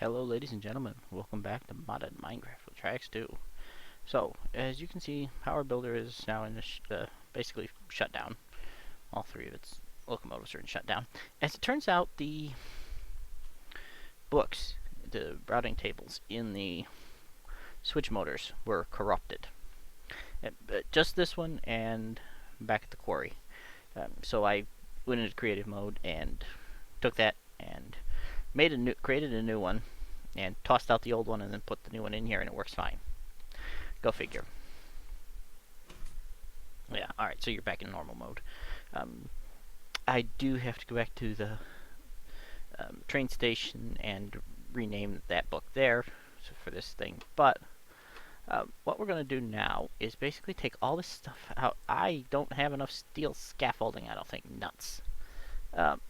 Hello ladies and gentlemen, welcome back to Modded Minecraft with Triaxx2. So, as you can see, Power Builder is now in basically shut down. All three of its locomotives are in shutdown. As it turns out, the books, the routing tables in the switch motors were corrupted. Just this one and back at the quarry. So I went into creative mode and took that and created a new one and tossed out the old one and then put the new one in here and it works fine. Go figure. Yeah, alright, so you're back in normal mode. I do have to go back to the train station and rename that book there for this thing, but what we're going to do now is basically take all this stuff out. I don't have enough steel scaffolding, I don't think. Nuts.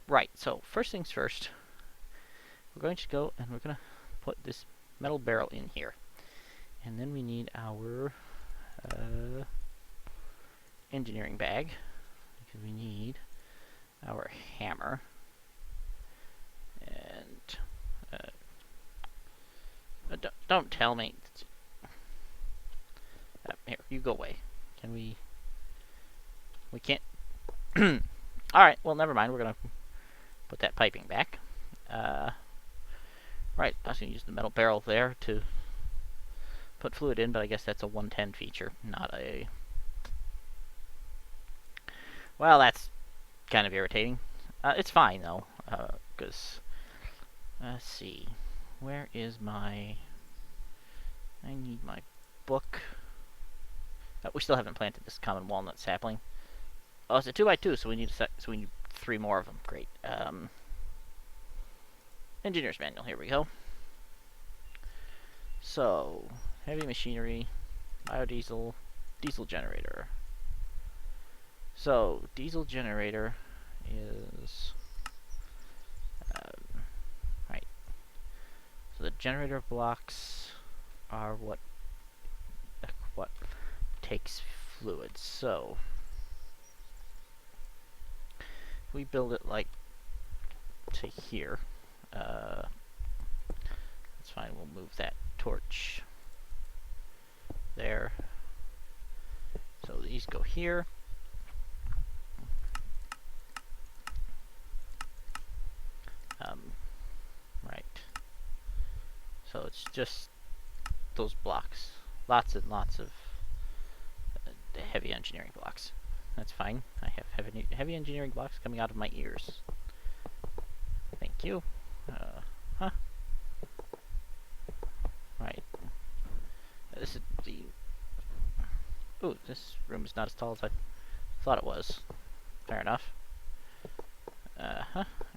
Right, so first things first, we're going to go and we're going to put this metal barrel in here. And then we need our engineering bag, because we need our hammer. And don't tell me. Here, you go away. Can we? We can't. Alright, well, never mind. We're going to put that piping back. Right, I was going to use the metal barrel there to put fluid in, but I guess that's a 110 feature, not a... Well, that's kind of irritating. It's fine, though, because... let's see. Where is my... I need my book. We still haven't planted this common walnut sapling. Oh, it's a 2x2, so we need so we need 3 more of them. Great. Engineer's manual. Here we go. So, heavy machinery, biodiesel, diesel generator. So, diesel generator is right. So the generator blocks are what takes fluids. So if we build it like to here, that's fine. We'll move that torch there. So these go here. Right. So it's just those blocks. Lots and lots of heavy engineering blocks. That's fine. I have heavy engineering blocks coming out of my ears. Thank you. Huh? Right. This is the... Ooh, this room is not as tall as I thought it was. Fair enough.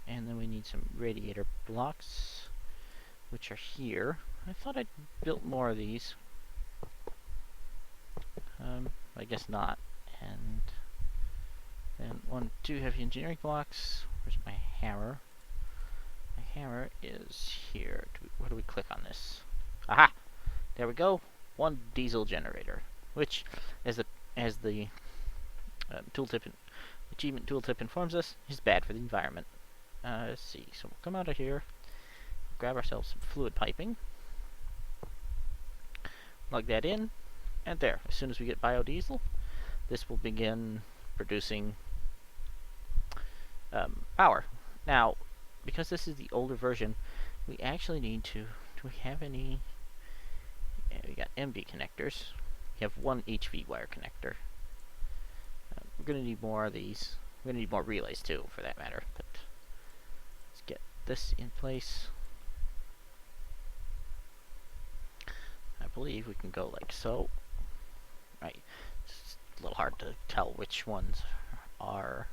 And then we need some radiator blocks, which are here. I thought I'd built more of these. I guess not. And then 2 heavy engineering blocks. Where's my hammer? My hammer is here. Where do we click on this? Aha! There we go. 1 diesel generator, which, as the tooltip achievement tooltip informs us, is bad for the environment. Let's see. So we'll come out of here, grab ourselves some fluid piping, plug that in, and there. As soon as we get biodiesel, this will begin producing power. Now, because this is the older version, we actually need to... Do we have any... Yeah, we got MV connectors. We have 1 HV wire connector. We're going to need more of these. We're going to need more relays, too, for that matter. But let's get this in place. I believe we can go like so. Right. It's a little hard to tell which ones are...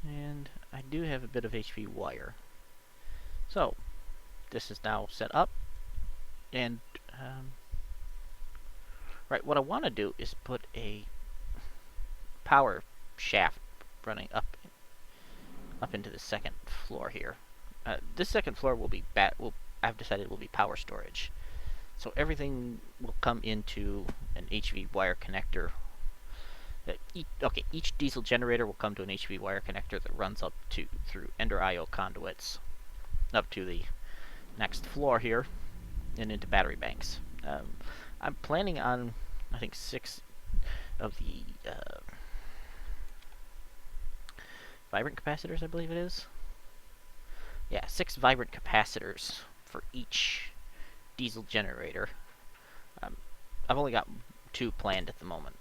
And I do have a bit of HV wire. So, this is now set up. And, right, what I want to do is put a power shaft running up into the second floor here. This second floor will be I've decided will be power storage. So everything will come into an HV wire connector. Each diesel generator will come to an HV wire connector that runs up through Ender IO conduits. up to the next floor here and into battery banks. I'm planning on, I think, 6 of the vibrant capacitors, I believe it is. Yeah, 6 vibrant capacitors for each diesel generator. I've only got 2 planned at the moment,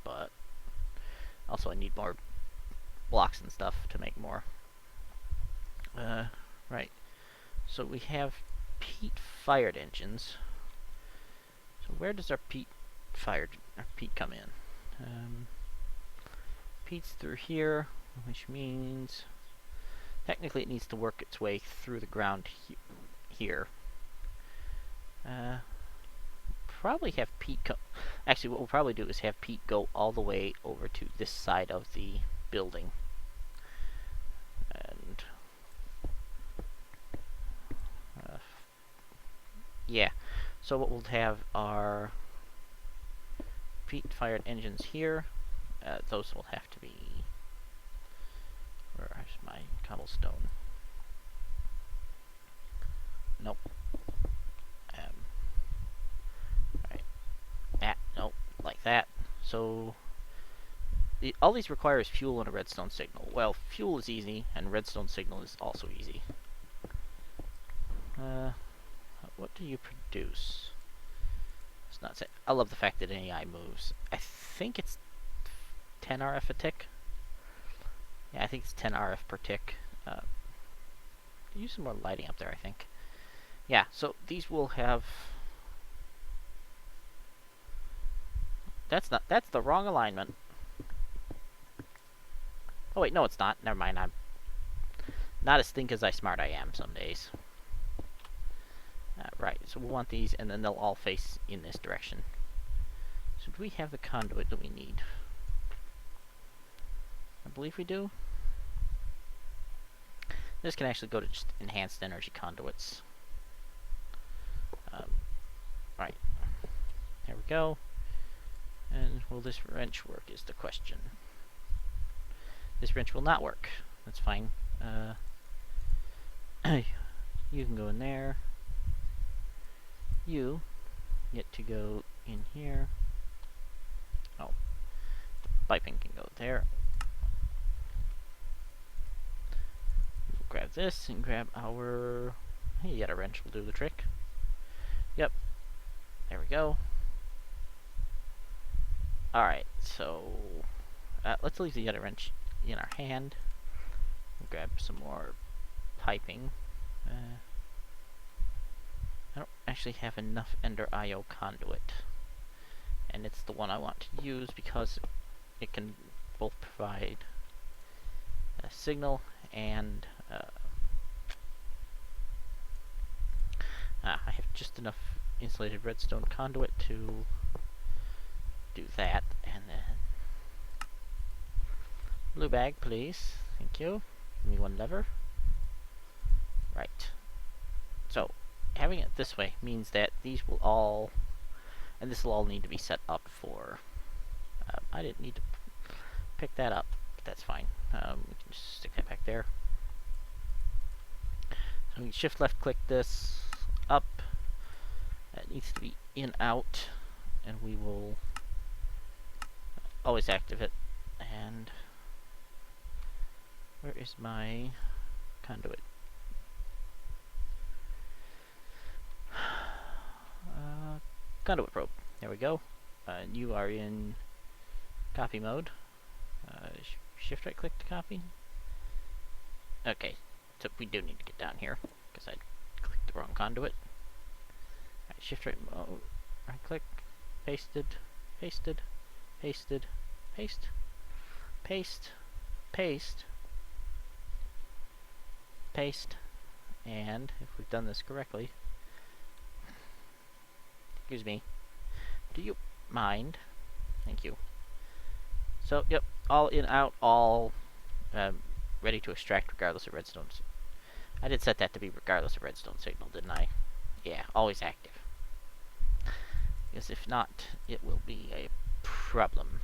but also I need more blocks and stuff to make more. Right. So we have peat-fired engines. So where does our peat come in? Peat's through here, which means technically it needs to work its way through the ground here. Probably have peat actually, what we'll probably do is have peat go all the way over to this side of the building. And yeah, so what we'll have are peat-fired engines here. Those will have to be... Where's my cobblestone? Nope. Right. Nope. Like that. So all these require is fuel and a redstone signal. Well, fuel is easy, and redstone signal is also easy. What do you produce? It's not say. I love the fact that AI moves. I think it's 10 RF a tick. Yeah, I think it's 10 RF per tick. Use some more lighting up there, I think. Yeah, so these will have... That's the wrong alignment. Oh wait, no it's not. Never mind, I'm not as think as I smart I am some days. Right, so we'll want these, and then they'll all face in this direction. So do we have the conduit that we need? I believe we do. This can actually go to just enhanced energy conduits. Right. There we go. And will this wrench work is the question. This wrench will not work. That's fine. You can go in there. You get to go in here. Oh. The piping can go there. We'll grab this and grab our... Hey, yet a wrench will do the trick. Yep. There we go. Alright, so... let's leave the Yeti wrench in our hand. We'll grab some more piping. I don't actually have enough Ender IO conduit. And it's the one I want to use because it can both provide a signal and... I have just enough insulated redstone conduit to do that, and then blue bag, please. Thank you. Give me one lever. Right. So having it this way means that these will all, and this will all need to be set up for. I didn't need to pick that up, but that's fine. We can just stick that back there. So we can shift left click this up. That needs to be in out, and we will always active it. And where is my conduit? Conduit probe. There we go. You are in copy mode. Shift right click to copy. Okay, so we do need to get down here because I clicked the wrong conduit. Right, shift right mode. Right click. Pasted. Pasted. Pasted. Paste. Paste. Paste. Paste. And if we've done this correctly, excuse me, do you mind? Thank you. So, yep, all in, out, all ready to extract regardless of redstone. I did set that to be regardless of redstone signal, didn't I? Yeah, always active. Because if not, it will be a problem.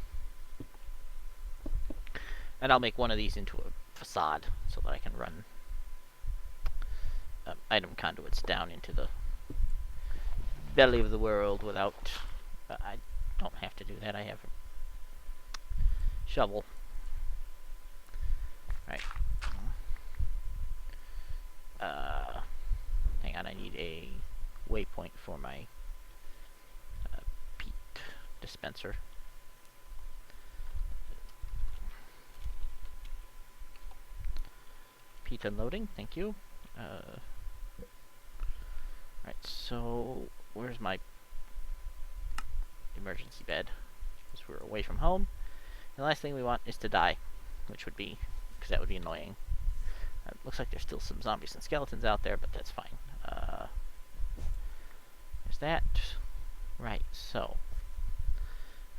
And I'll make one of these into a facade so that I can run item conduits down into the belly of the world without... I don't have to do that. I have a shovel. Right. Hang on, I need a waypoint for my peat dispenser. Peat unloading, thank you. Right, so where's my emergency bed? Because we're away from home. And the last thing we want is to die, which would be, because that would be annoying. Looks like there's still some zombies and skeletons out there, but that's fine. There's that. Right, so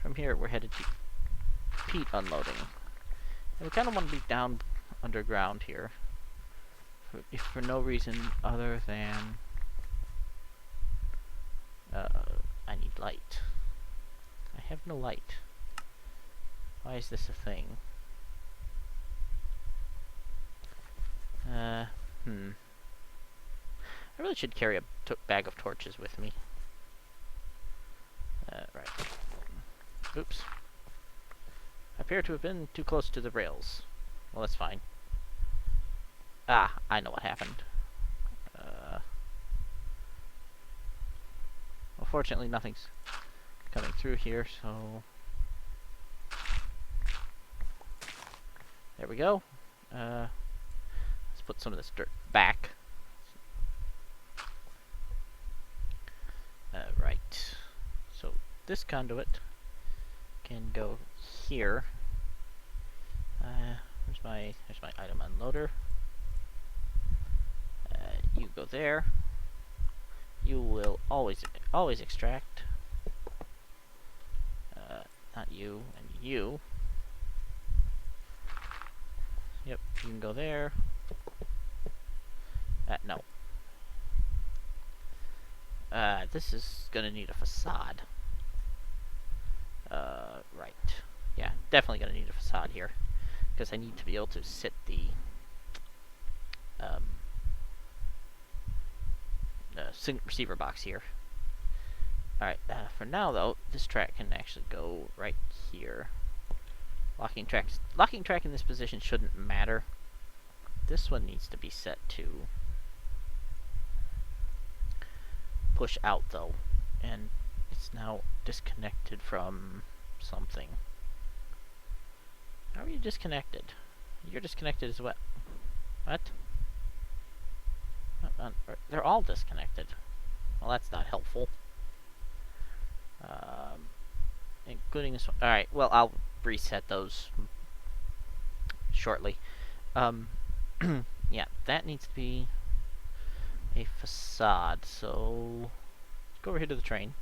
from here we're headed to peat unloading. And we kind of want to be down underground here, if for no reason other than I need light. I have no light. Why is this a thing? I really should carry a bag of torches with me. Right. Oops. I appear to have been too close to the rails. Well, that's fine. Ah, I know what happened. Well, fortunately, nothing's coming through here, so... There we go. Let's put some of this dirt back. Right. So this conduit can go here. There's my item unloader. You go there. You will always extract. Not you and you. Yep, you can go there. No. This is gonna need a facade. Right. Yeah, definitely gonna need a facade here. Because I need to be able to sit the, receiver box here. Alright, for now though, this track can actually go right here. Locking track in this position shouldn't matter. This one needs to be set to push out though, and it's now disconnected from something. How are you disconnected? You're disconnected as well. What? They're all disconnected. Well, that's not helpful. Including this one. Alright, well, I'll reset those shortly. Yeah, that needs to be a facade, so let's go over here to the train.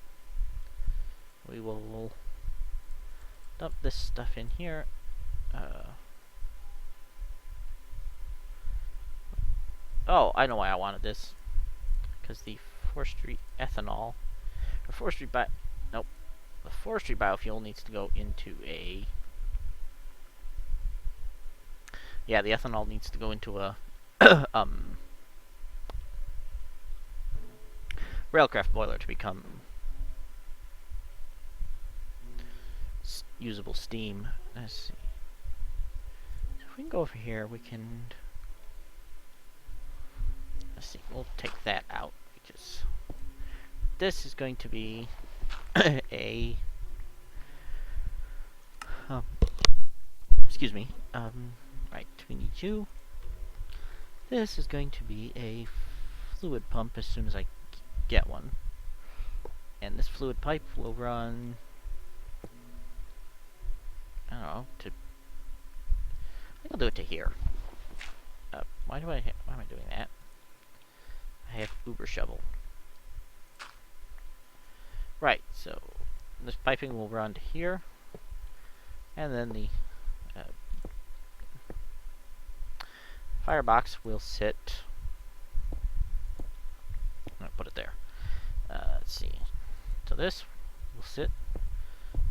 We will dump this stuff in here. Oh, I know why I wanted this. Because the forestry ethanol, or forestry nope. The forestry biofuel needs to go into a... Yeah, the ethanol needs to go into a railcraft boiler to become usable steam. Let's see. So if we can go over here, we can... Let's see, we'll take that out, because this is going to be a... excuse me. Right, we need you. This is going to be a fluid pump as soon as I get one. And this fluid pipe will run... I don't know, to... I think I'll do it to here. Why am I doing that? I have Uber shovel. Right, so this piping will run to here, and then the firebox will sit... I'm gonna put it there. Let's see. So this will sit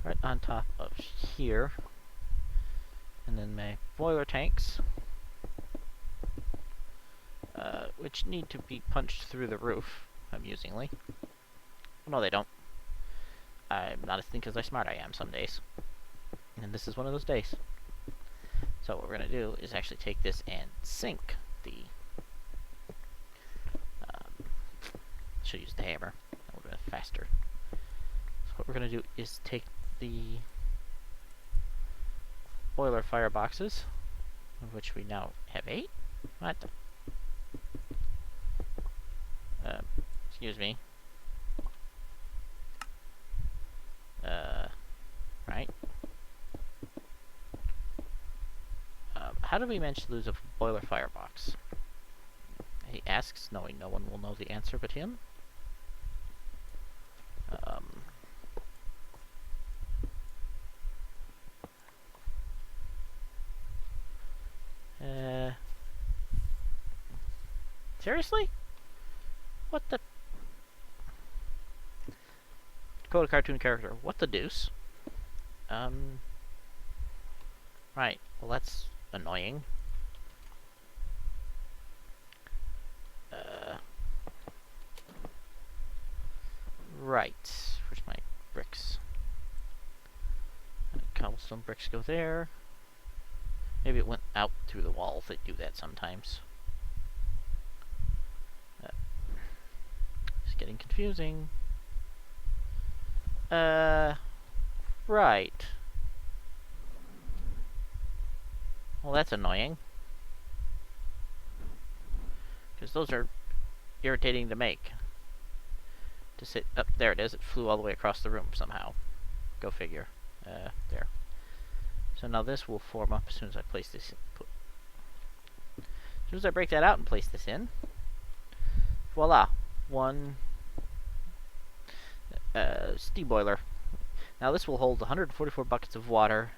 right on top of here, and then my boiler tanks which need to be punched through the roof, amusingly. No, they don't. I'm not as think as I smart I am some days. And this is one of those days. So what we're going to do is actually take this and sink the... should use the hammer. A little bit faster. So what we're going to do is take the boiler fireboxes, of which we now have 8. What? Excuse me. Right. How did we manage to lose a boiler firebox? He asks, knowing no one will know the answer but him. Seriously? What the... Dakota cartoon character. What the deuce? Right. Well, that's annoying. Right. Where's my bricks? Cobblestone bricks go there. Maybe it went out through the walls. They do that sometimes. It's getting confusing. Right. Well, that's annoying. Because those are irritating to make. To sit up there, it is. It flew all the way across the room somehow. Go figure. There. So now this will form up as soon as I place this. As soon as I break that out and place this in, voila, one steam boiler. Now this will hold 144 buckets of water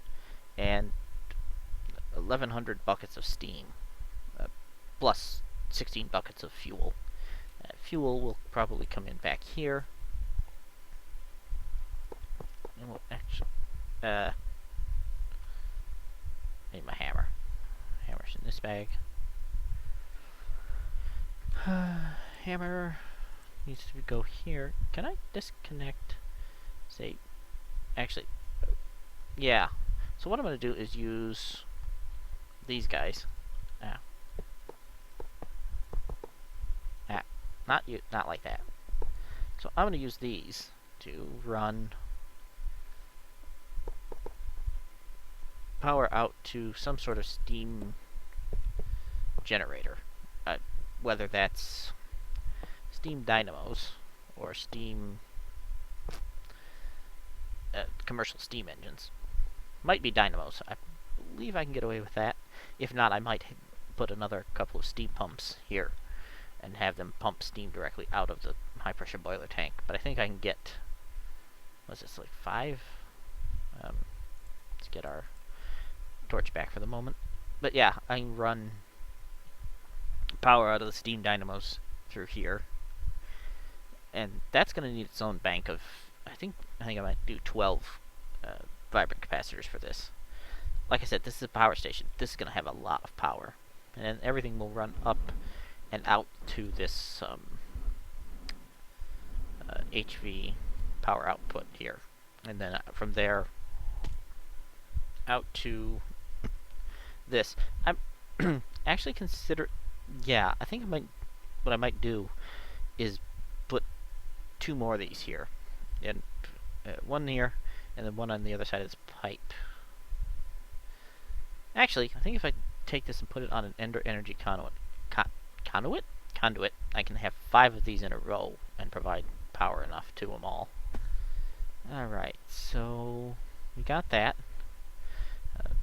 and 1,100 buckets of steam, plus 16 buckets of fuel. Fuel will probably come in back here. And we'll actually... need my hammer. Hammer's in this bag. Hammer needs to go here. Can I disconnect? Say... Actually... yeah. So what I'm going to do is use... these guys. Not like that. So I'm going to use these to run power out to some sort of steam generator. Whether that's steam dynamos or steam commercial steam engines. Might be dynamos. I believe I can get away with that. If not, I might put another couple of steam pumps here and have them pump steam directly out of the high-pressure boiler tank. But I think I can get... what's this, like 5? Let's get our torch back for the moment. But yeah, I can run power out of the steam dynamos through here. And that's going to need its own bank of... I think I might do 12 vibrant capacitors for this. Like I said, this is a power station. This is going to have a lot of power. And then everything will run up and out to this HV power output here. And then from there out to this. I'm actually consider... yeah, I think what I might do is put 2 more of these here. And one here, and then one on the other side of this pipe. Actually, I think if I take this and put it on an energy conduit, I can have 5 of these in a row and provide power enough to them all. Alright, so we got that.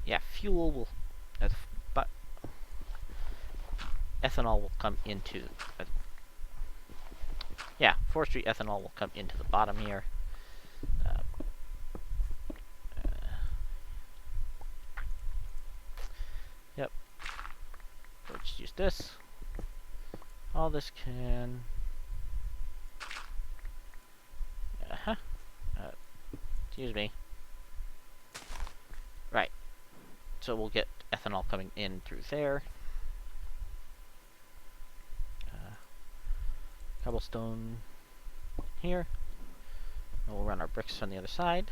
Yeah, fuel will... but ethanol will come into... yeah, forestry ethanol will come into the bottom here. Yep. Let's use this. All this can... excuse me. Right. So we'll get ethanol coming in through there. cobblestone here. And we'll run our bricks on the other side.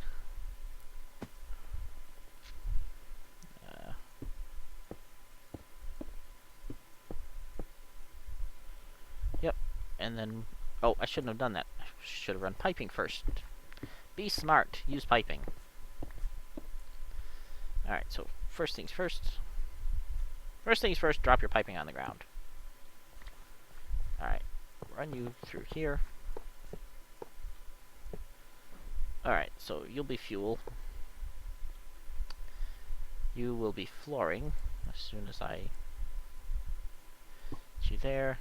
Yep, and then... Oh, I shouldn't have done that. I should have run piping first. Be smart. Use piping. Alright, so first things first. First things first, drop your piping on the ground. Alright, run you through here. Alright, so you'll be fuel. You will be flooring as soon as I get you there.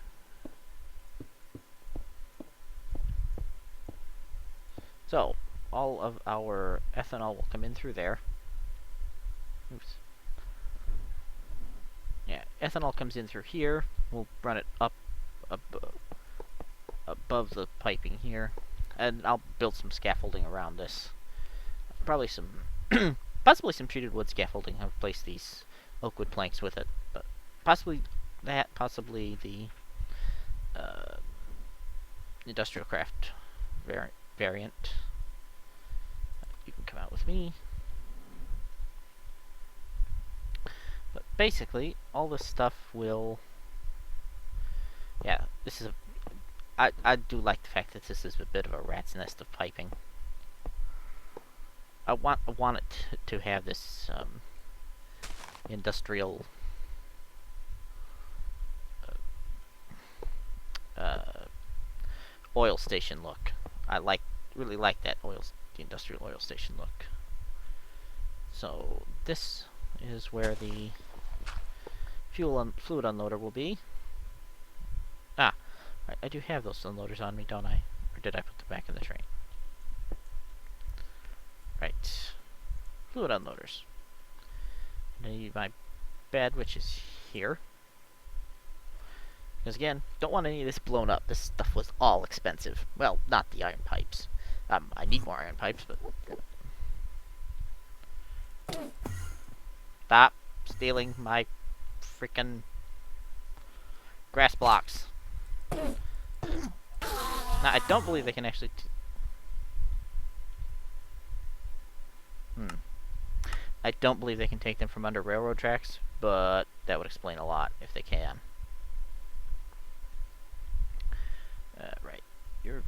So, all of our ethanol will come in through there. Oops. Yeah, ethanol comes in through here. We'll run it up above the piping here. And I'll build some scaffolding around this. Probably some... possibly some treated wood scaffolding. I'll place these oak wood planks with it. But possibly that, possibly the industrial craft variant. You can come out with me. But basically, all this stuff will... Yeah, this is a... I do like the fact that this is a bit of a rat's nest of piping. I want it to have this industrial oil station look. I really like that the industrial oil station look. So this is where the fluid unloader will be. Ah, right, I do have those unloaders on me, don't I? Or did I put them back in the train? Right. Fluid unloaders. I need my bed, which is here. Because again, don't want any of this blown up. This stuff was all expensive. Well, not the iron pipes. I need more iron pipes, but... Stop stealing my freaking grass blocks. Now, I don't believe they can actually... I don't believe they can take them from under railroad tracks, but that would explain a lot if they can. Right. Your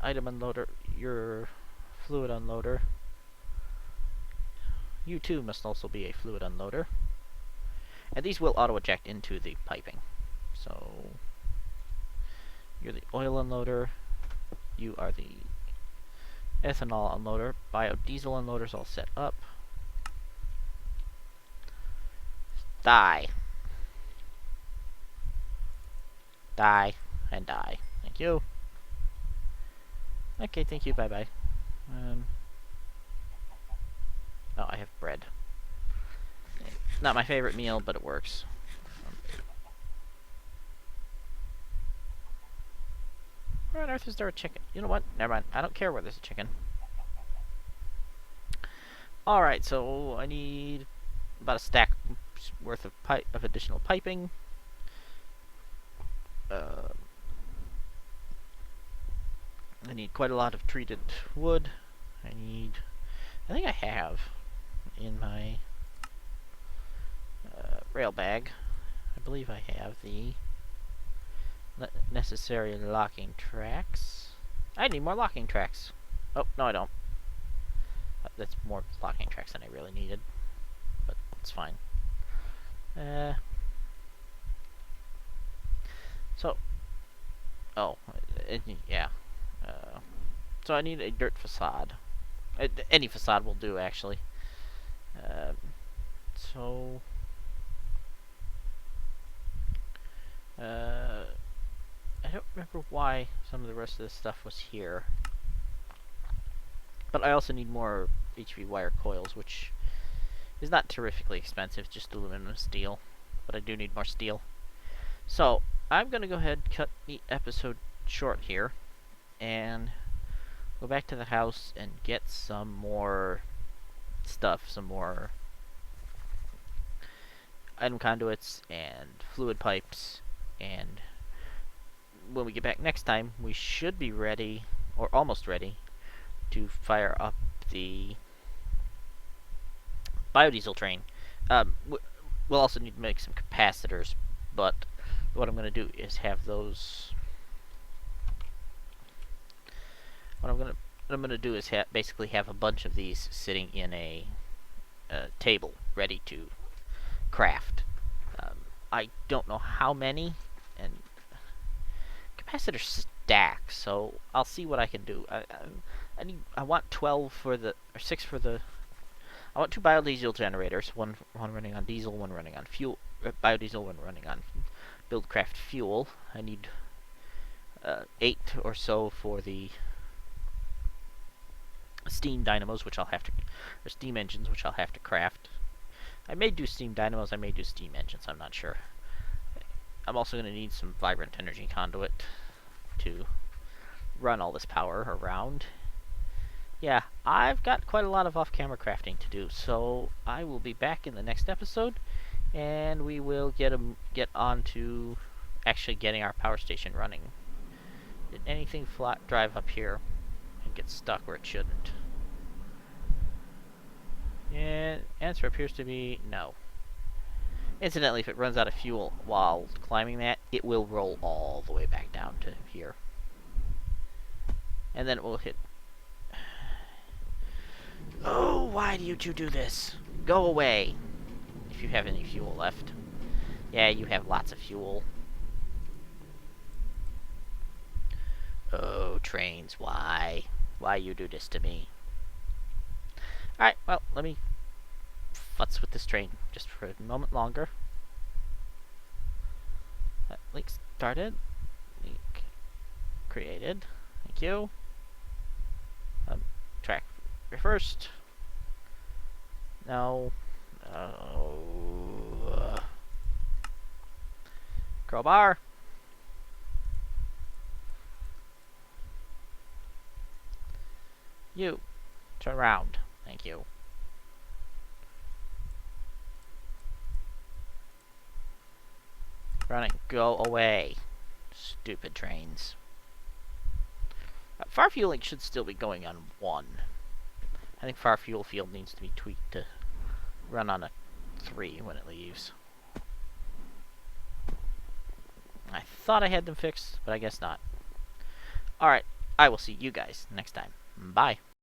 item unloader, your fluid unloader. You too must also be a fluid unloader. And these will auto-eject into the piping. So, you're the oil unloader. You are the ethanol unloader. Biodiesel unloader's all set up. Die. Die. And die. Thank you. Okay, thank you. Bye-bye. Oh, I have bread. Not my favorite meal, but it works. Where on earth is there a chicken? You know what? Never mind. I don't care where there's a chicken. Alright, so I need about a stack worth of additional piping. I need quite a lot of treated wood. I think I have in my rail bag. I believe I have the necessary locking tracks. I need more locking tracks. Oh, no I don't. That's more locking tracks than I really needed. But it's fine. So, oh, yeah. So I need a dirt facade. Any facade will do, actually. So, I don't remember why some of the rest of this stuff was here. But I also need more HV wire coils, which is not terrifically expensive, just aluminum and steel. But I do need more steel. So, I'm going to go ahead and cut the episode short here. And go back to the house and get some more stuff, some more item conduits and fluid pipes, and when we get back next time, we should be ready, or almost ready, to fire up the biodiesel train. We'll also need to make some capacitors, but what I'm going to do is have those. What I'm going to do is basically have a bunch of these sitting in a table, ready to craft. I don't know how many, and capacitors stack, so I'll see what I can do. I want 12 for the, or 6 for the. I want 2 biodiesel generators, one running on diesel, one running on fuel, biodiesel, one running on buildcraft fuel. I need 8 or so for the steam dynamos, which I'll have to, or steam engines, which I'll have to craft. I may do steam dynamos, I may do steam engines, I'm not sure. I'm also going to need some vibrant energy conduit to run all this power around. Yeah, I've got quite a lot of off-camera crafting to do, so I will be back in the next episode, and we will get on to actually getting our power station running. Did anything drive up here and get stuck where it shouldn't? And answer appears to be no. Incidentally, if it runs out of fuel while climbing that, it will roll all the way back down to here. And then it will hit. Oh, why do you two do this? Go away. If you have any fuel left. Yeah, you have lots of fuel. Oh, trains, why? Why you do this to me? Alright, well, let me futz with this train just for a moment longer. Link started. Link created. Thank you. Track reversed. No. Oh. Crowbar. You. Turn around. Thank you. Running. Go away. Stupid trains. Far fueling should still be going on 1. I think far fuel field needs to be tweaked to run on a 3 when it leaves. I thought I had them fixed, but I guess not. Alright, I will see you guys next time. Bye.